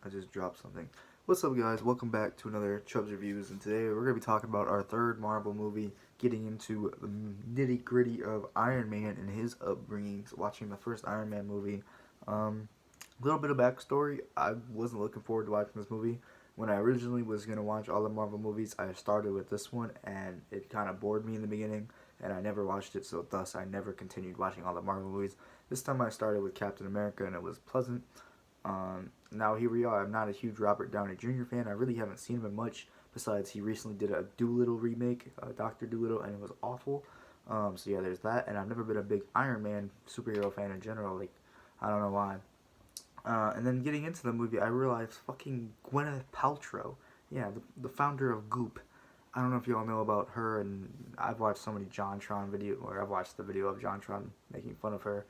I just dropped something. What's up, guys? Welcome back to another Chubbs Reviews, and today we're going to be talking about our third Marvel movie, getting into the nitty gritty of Iron Man and his upbringing, watching the first Iron Man movie. A little bit of backstory: I wasn't looking forward to watching this movie. When I originally was going to watch all the Marvel movies, I started with this one, and it kind of bored me in the beginning, and I never watched it, so thus I never continued watching all the Marvel movies. This time I started with Captain America, and it was pleasant. Now here we are. I'm not a huge Robert Downey Jr. fan. I really haven't seen him in much. Besides, he recently did a Doolittle remake, Doctor Doolittle, and it was awful. So yeah, there's that. And I've never been a big Iron Man superhero fan in general. Like, I don't know why. And then getting into the movie, I realized fucking Gwyneth Paltrow. Yeah, the founder of Goop. I don't know if you all know about her, and I've watched so many JonTron video, or I've watched the video of JonTron making fun of her,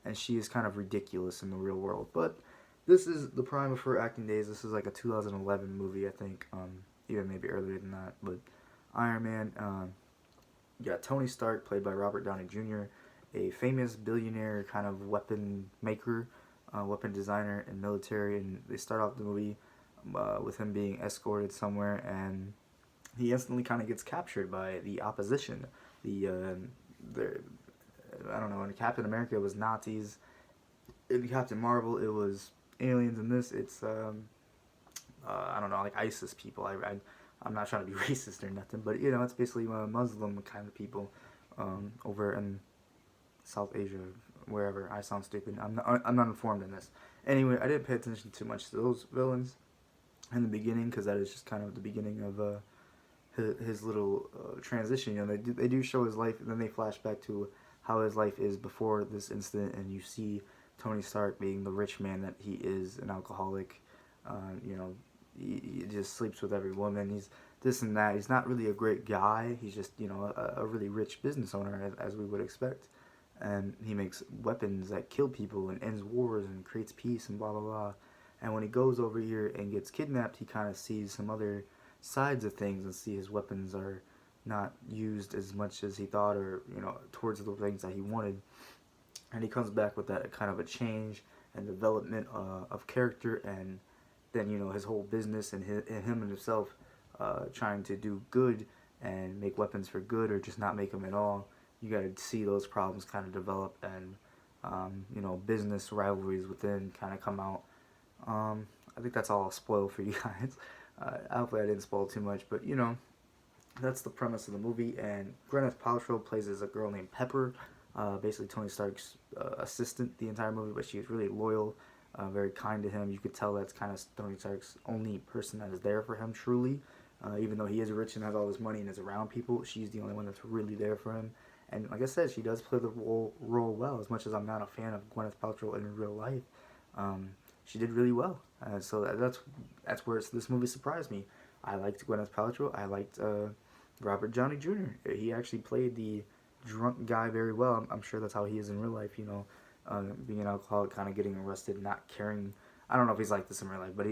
and she is kind of ridiculous in the real world. But this is the prime of her acting days. This is like a 2011 movie, I think, even maybe earlier than that. But Iron Man, you got Tony Stark, played by Robert Downey Jr., a famous billionaire kind of weapon maker, weapon designer, and military. And they start off the movie with him being escorted somewhere, and he instantly kind of gets captured by the opposition. The I don't know. In Captain America, it was Nazis. In Captain Marvel, it was aliens. In this, it's I don't know, like ISIS people. I'm not trying to be racist or nothing, but you know, it's basically Muslim kind of people over in South Asia, wherever. I sound stupid. I'm not informed in this. Anyway, I didn't pay attention too much to those villains in the beginning, because that is just kind of the beginning of his little transition. You know, they do show his life, and then they flash back to how his life is before this incident, and you see Tony Stark being the rich man that he is, an alcoholic. You know, he just sleeps with every woman. He's this and that. He's not really a great guy. He's just, you know, a really rich business owner, as we would expect. And he makes weapons that kill people and ends wars and creates peace and blah blah blah. And when he goes over here and gets kidnapped, he kind of sees some other sides of things and see his weapons are not used as much as he thought, or you know, towards the things that he wanted. And he comes back with that kind of a change and development of character, and then, you know, his whole business and him and himself trying to do good and make weapons for good, or just not make them at all. You got to see those problems kind of develop, and you know, business rivalries within kind of come out. I think that's all I'll spoil for you guys. Hopefully I didn't spoil too much, but you know, that's the premise of the movie. And Gwyneth Paltrow plays as a girl named Pepper, basically Tony Stark's assistant the entire movie, but she is really loyal, very kind to him. You could tell that's kind of Tony Stark's only person that is there for him, truly. Even though he is rich and has all this money and is around people, she's the only one that's really there for him. And like I said, she does play the role well. As much as I'm not a fan of Gwyneth Paltrow in real life, she did really well. So that's where this movie surprised me. I liked Gwyneth Paltrow. I liked Robert Downey Jr. He actually played the drunk guy very well. I'm sure that's how he is in real life. You know, being an alcoholic, kind of getting arrested, not caring. I don't know if he's like this in real life, but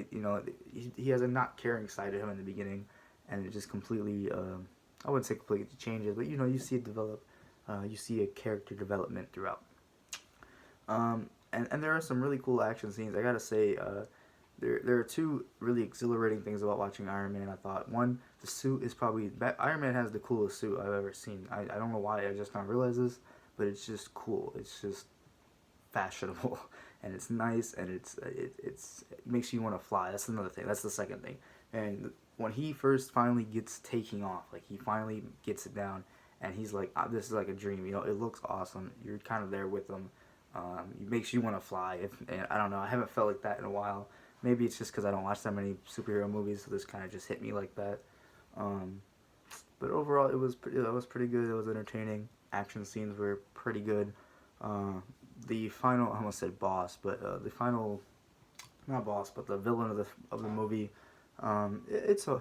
he has a not caring side to him in the beginning, and it just completely. I wouldn't say completely changes, but you know, you see it develop. You see a character development throughout. And there are some really cool action scenes. I gotta say, there are two really exhilarating things about watching Iron Man. I thought, one, the suit is probably Iron Man has the coolest suit I've ever seen. I don't know why I just don't realize this, but it's just cool. It's just fashionable, and it's nice, and it makes you want to fly. That's another thing. That's the second thing. And when he first finally gets taking off, like he finally gets it down, and he's like, "This is like a dream." You know, it looks awesome. You're kind of there with him. It makes you want to fly. And I don't know. I haven't felt like that in a while. Maybe it's just because I don't watch that many superhero movies, so this kind of just hit me like that. Um, but overall, it was pretty good. It was entertaining. Action scenes were pretty good. The final, I almost said boss, but the final, not boss, but the villain of the movie,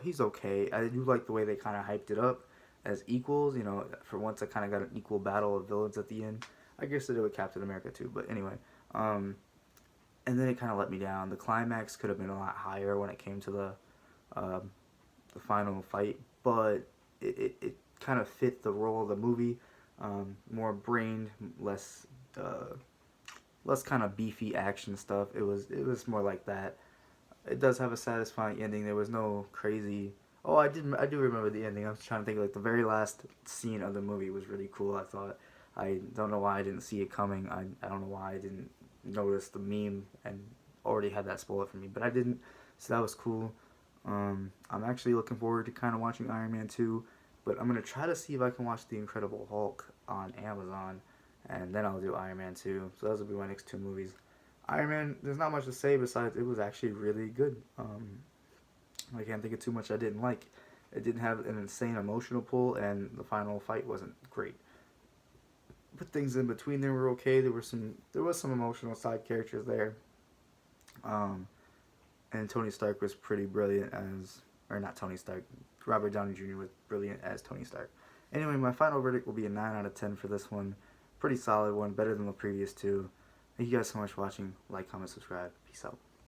he's okay. I do like the way they kind of hyped it up as equals. You know, for once I kind of got an equal battle of villains at the end. I guess they did with Captain America too, but anyway. And then it kind of let me down. The climax could have been a lot higher when it came to the final fight, but it kind of fit the role of the movie. More brained, less kind of beefy action stuff. It was more like that. it does have a satisfying ending. There was no crazy. Oh, I do remember the ending. I was trying to think, like, the very last scene of the movie was really cool. I thought. I don't know why I didn't see it coming. I don't know why I didn't notice the meme and already had that spoiled for me, but I didn't. So that was cool. I'm actually looking forward to kind of watching Iron Man 2, but I'm gonna try to see if I can watch The Incredible Hulk on Amazon, and then I'll do Iron Man 2. So those will be my next two movies. Iron Man, there's not much to say besides it was actually really good. I can't think of too much I didn't like. It didn't have an insane emotional pull, and the final fight wasn't great. But things in between there were okay. There was some emotional side characters there. Um, and Tony Stark was pretty brilliant as, or not Tony Stark, Robert Downey Jr. was brilliant as Tony Stark. Anyway, my final verdict will be a 9 out of 10 for this one. Pretty solid one, better than the previous two. Thank you guys so much for watching. Like, comment, subscribe. Peace out.